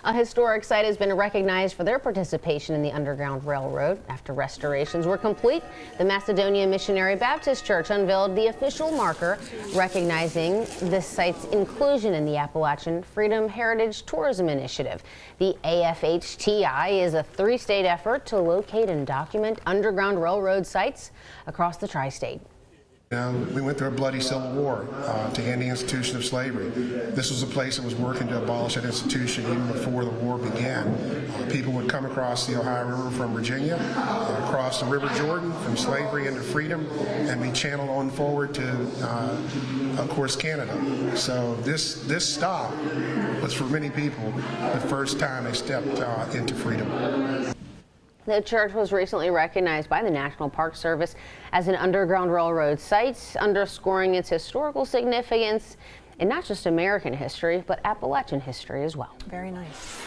A historic site has been recognized for their participation in the Underground Railroad. After restorations were complete, the Macedonia Missionary Baptist Church unveiled the official marker recognizing the site's inclusion in the Appalachian Freedom Heritage Tourism Initiative. The AFHTI is a three-state effort to locate and document Underground Railroad sites across the tri-state. We went through a bloody civil war to end the institution of slavery. This was a place that was working to abolish that institution even before the war began. People would come across the Ohio River from Virginia, across the River Jordan from slavery into freedom, and be channeled on forward to, of course, Canada. So this stop was for many people the first time they stepped into freedom. The church was recently recognized by the National Park Service as an Underground Railroad site, underscoring its historical significance in not just American history, but Appalachian history as well. Very nice.